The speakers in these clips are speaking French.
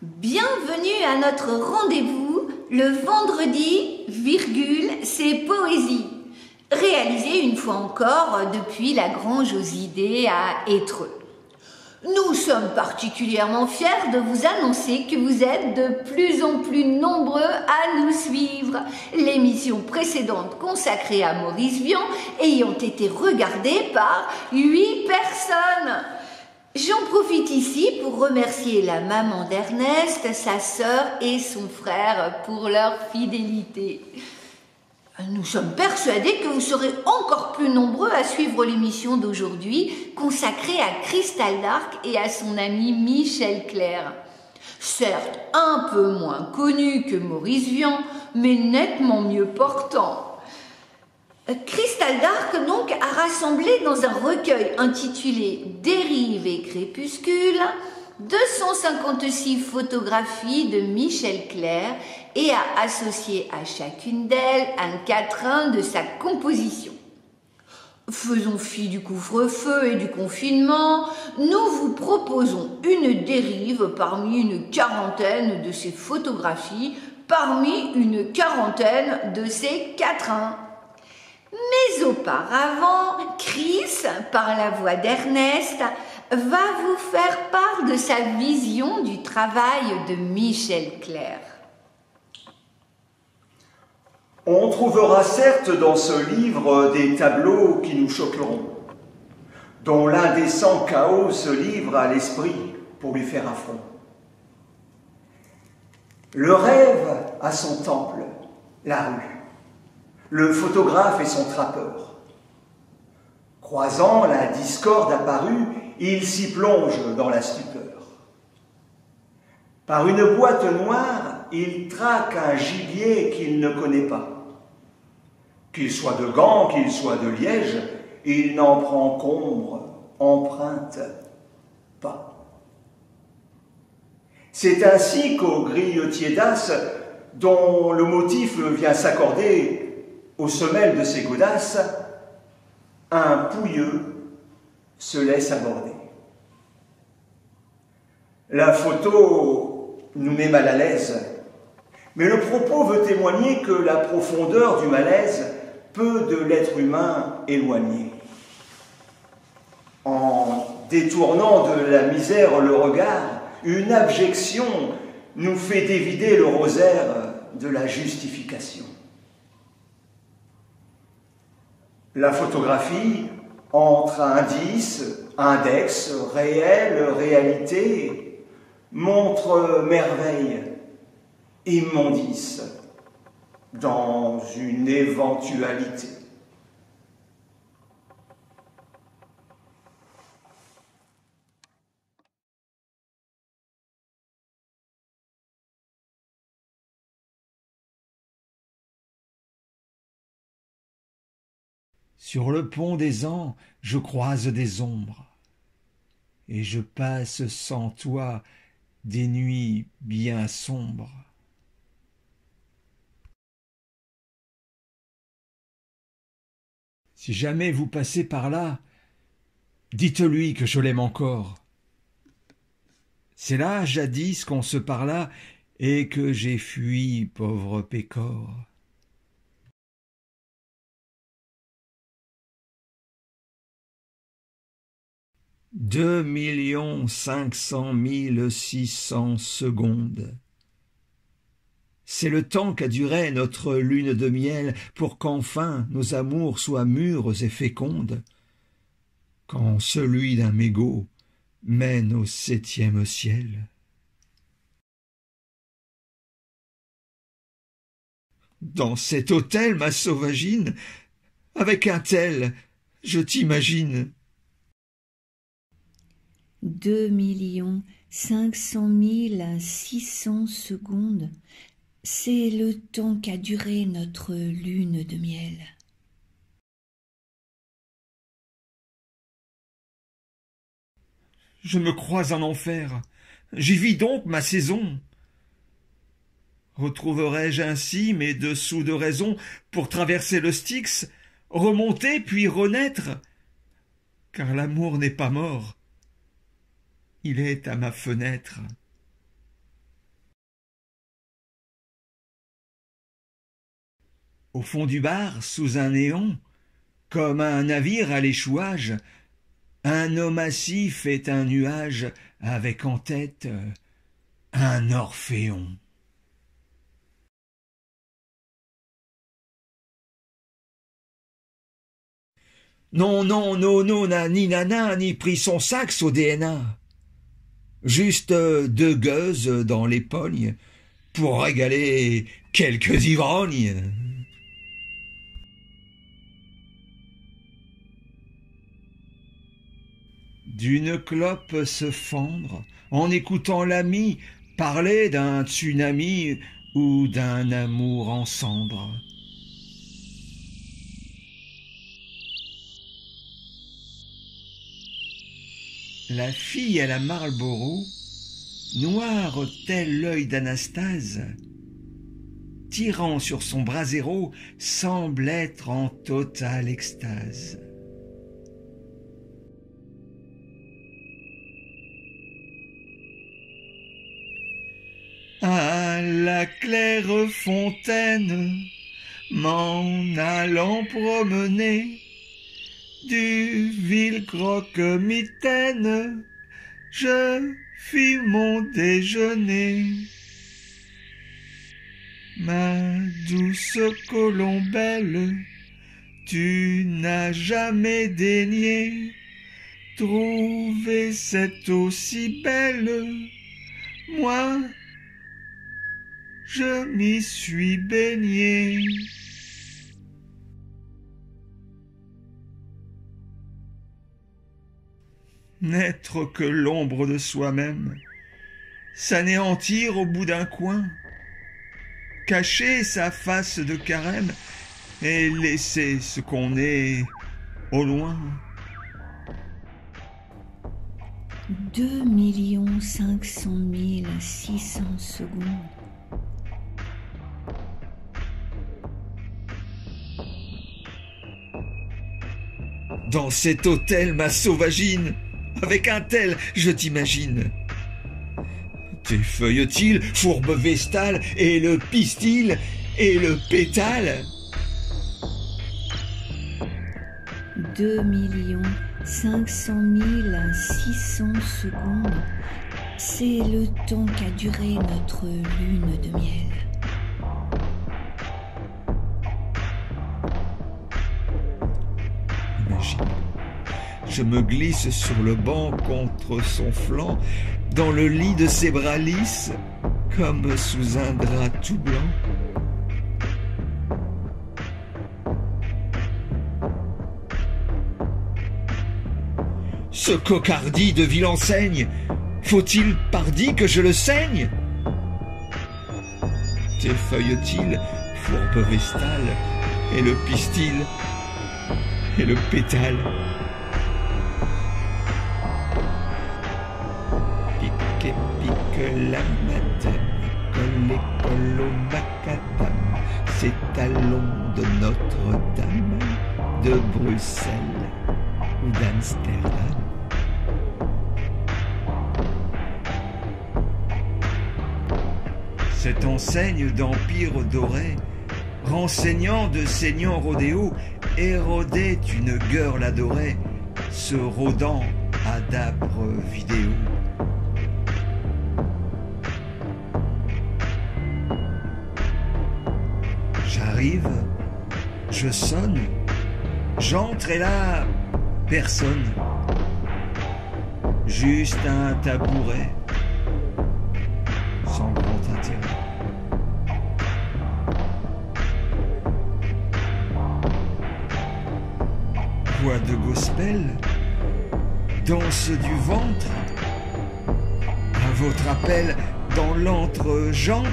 Bienvenue à notre rendez-vous le vendredi, c'est poésie, réalisé une fois encore depuis la Grange aux idées à Étreux. Nous sommes particulièrement fiers de vous annoncer que vous êtes de plus en plus nombreux à nous suivre. L'émission précédente consacrée à Maurice Vian ayant été regardée par 8 personnes. J'en profite ici pour remercier la maman d'Ernest, sa sœur et son frère pour leur fidélité. Nous sommes persuadés que vous serez encore plus nombreux à suivre l'émission d'aujourd'hui consacrée à Cristal d'Arc et à son ami Michel Clerc. Certes, un peu moins connu que Maurice Vian, mais nettement mieux portant. Cristal d'Arc donc a rassemblé dans un recueil intitulé Dérive et crépuscule 256 photographies de Michel Clerc et a associé à chacune d'elles un quatrain de sa composition. Faisons fi du couvre-feu et du confinement, nous vous proposons une dérive parmi une quarantaine de ces photographies, parmi une quarantaine de ces quatrains. Mais auparavant, Chris, par la voix d'Ernest, va vous faire part de sa vision du travail de Michel Clerc. On trouvera certes dans ce livre des tableaux qui nous choqueront, dont l'indécent chaos se livre à l'esprit pour lui faire affront. Le rêve a son temple, la rue. Le photographe et son trappeur. Croisant la discorde apparue, il s'y plonge dans la stupeur. Par une boîte noire, il traque un gibier qu'il ne connaît pas. Qu'il soit de Gand, qu'il soit de Liège, il n'en prend qu'ombre, empreinte pas. C'est ainsi qu'aux grilletiers d'As, dont le motif vient s'accorder aux semelles de ses godasses, un pouilleux se laisse aborder. La photo nous met mal à l'aise, mais le propos veut témoigner que la profondeur du malaise peut de l'être humain éloigner. En détournant de la misère le regard, une abjection nous fait dévider le rosaire de la justification. La photographie, entre indice, index, réel, réalité, montre merveille, immondice, dans une éventualité. Sur le pont des ans, je croise des ombres, et je passe sans toi des nuits bien sombres. Si jamais vous passez par là, dites-lui que je l'aime encore. C'est là, jadis, qu'on se parla, et que j'ai fui, pauvre Pécore. « 2 500 600 secondes. C'est le temps qu'a duré notre lune de miel pour qu'enfin nos amours soient mûres et fécondes, quand celui d'un mégot mène au 7e ciel. Dans cet hôtel, ma sauvagine, avec un tel, je t'imagine. 2 500 600 secondes, c'est le temps qu'a duré notre lune de miel. Je me crois en enfer, j'y vis donc ma saison. Retrouverai-je ainsi mes dessous de raison pour traverser le Styx, remonter puis renaître? Car l'amour n'est pas mort, il est à ma fenêtre. Au fond du bar, sous un néon, comme un navire à l'échouage, un homme assis fait un nuage avec en tête un Orphéon. Non, non, non, non, ni nana, ni pris son sax au DNA. Juste 2 gueuses dans les pognes pour régaler quelques ivrognes. D'une clope se fendre en écoutant l'ami parler d'un tsunami ou d'un amour en cendres. La fille à la Marlborough, noire tel l'œil d'Anastase, tirant sur son brasero, semble être en totale extase. À la claire fontaine, m'en allant promener, du vil croque-mitaine, je fis mon déjeuner. Ma douce colombelle, tu n'as jamais daigné trouver cette aussi belle. Moi, je m'y suis baigné. N'être que l'ombre de soi-même, s'anéantir au bout d'un coin, cacher sa face de carême et laisser ce qu'on est au loin. 2 500 600 secondes. Dans cet hôtel, ma sauvagine, avec un tel, je t'imagine. Tes feuilles-t-il, fourbe vestale, et le pistil, et le pétale. 2 500 600 secondes, c'est le temps qu'a duré notre lune de miel. Imagine, je me glisse sur le banc contre son flanc, dans le lit de ses bras lisses, comme sous un drap tout blanc. Ce cocardi de ville enseigne, faut-il pardi que je le saigne? Tes feuilles-t-il, fourbe vestale, et le pistil, et le pétale. Pique, pique la madame, colle et colle au macadam, c'est à l'ombre de Notre-Dame, de Bruxelles ou d'Amsterdam. Cette enseigne d'empire doré, renseignant de saignants rodéos, érodait une gueule adorée, se rôdant à d'âpres vidéos. J'arrive, je sonne, j'entre et là, personne. Juste un tabouret, sans grand intérêt. Voix de gospel, danse du ventre, à votre appel dans l'antre j'entre.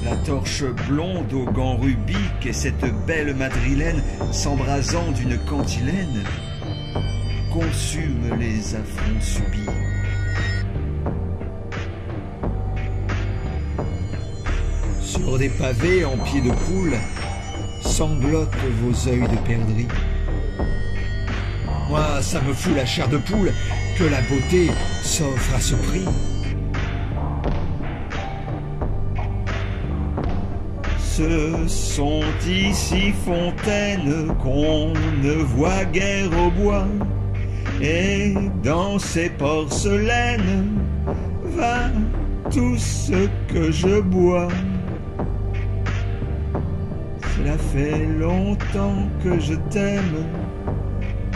La torche blonde aux gants rubiques et cette belle madrilène s'embrasant d'une cantilène consume les affronts subis. sur des pavés en pied de poule, sanglotent vos œils de perdrix. Moi, ça me fout la chair de poule que la beauté s'offre à ce prix. Ce sont ici fontaines qu'on ne voit guère au bois, et dans ces porcelaines va tout ce que je bois. Cela fait longtemps que je t'aime,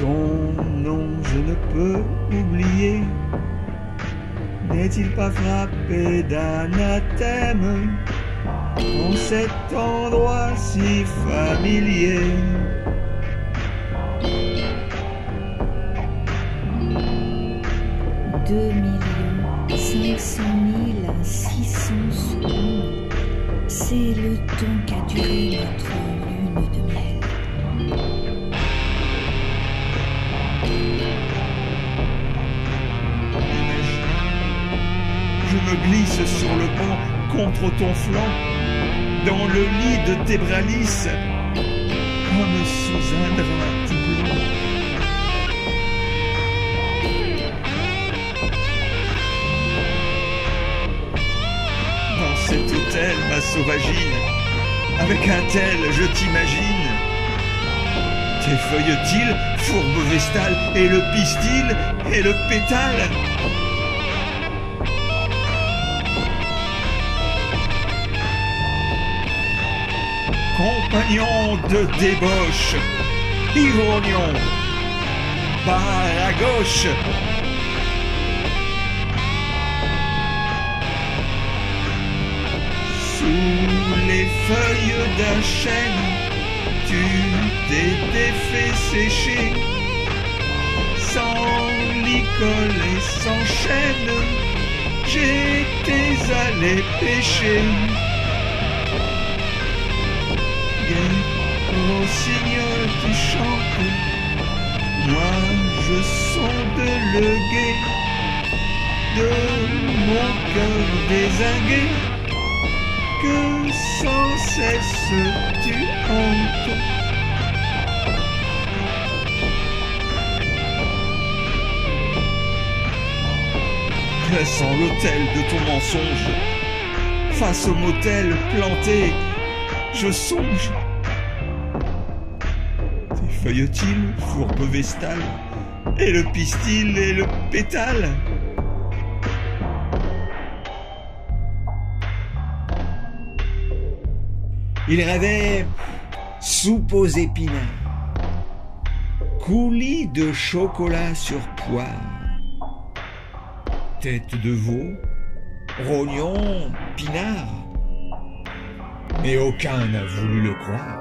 ton nom je ne peux oublier. N'est-il pas frappé d'anathème en cet endroit si familier? 2 500 600 secondes, c'est le temps qu'a duré notre lune de miel. Je me glisse sur le banc contre ton flanc, dans le lit de tes bras lisses, comme sous un drap tout blanc. Dans cet hôtel, ma sauvagine, avec un tel, je t'imagine. Tes feuilles-t-il, fourbe vestale, et le pistil, et le pétale. Compagnon de débauche, Ironion, par à gauche. Sous les feuilles d'un chêne, tu t'étais fait sécher. Sans licol et sans chaîne, j'étais allé pêcher. Rossignol qui chante, moi je sonde le guet de mon cœur dézingué, que sans cesse tu hantes. Dressant l'autel de ton mensonge, face au motel planté, je songe. Tes feuilles-t-il, fourbe vestale, et le pistil et le pétale. Il rêvait soupe aux épinards, coulis de chocolat sur poire, tête de veau, rognon, pinard. Mais aucun n'a voulu le croire.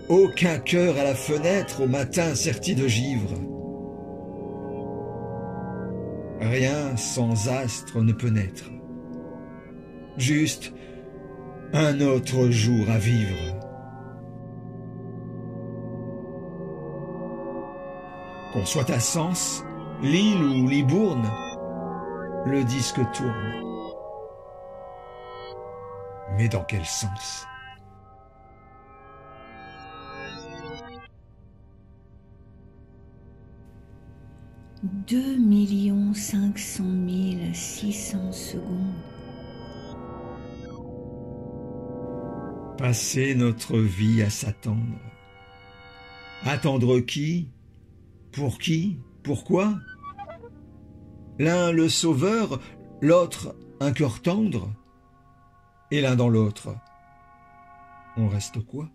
Aucun cœur à la fenêtre au matin serti de givre. Rien sans astre ne peut naître. Juste un autre jour à vivre. Qu'on soit à Sens, Lille ou Libourne, le disque tourne. Mais dans quel sens? « 2 500 600 secondes. » Passer notre vie à s'attendre. Attendre qui? Pour qui? Pourquoi? L'un le sauveur, l'autre un cœur tendre, et l'un dans l'autre, on reste quoi?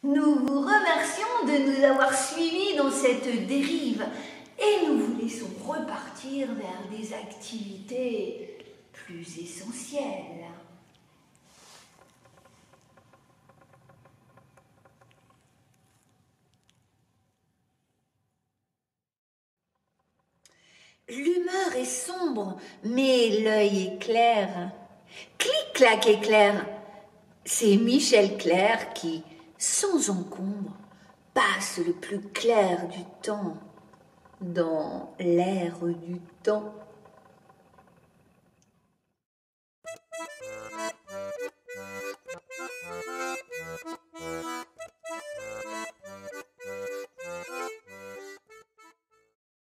Nous vous remercions de nous avoir suivis dans cette dérive et nous vous laissons repartir vers des activités plus essentielles. L'humeur est sombre, mais l'œil est clair. Clic-clac éclair. C'est Michel Clerc qui, sans encombre, passe le plus clair du temps dans l'air du temps.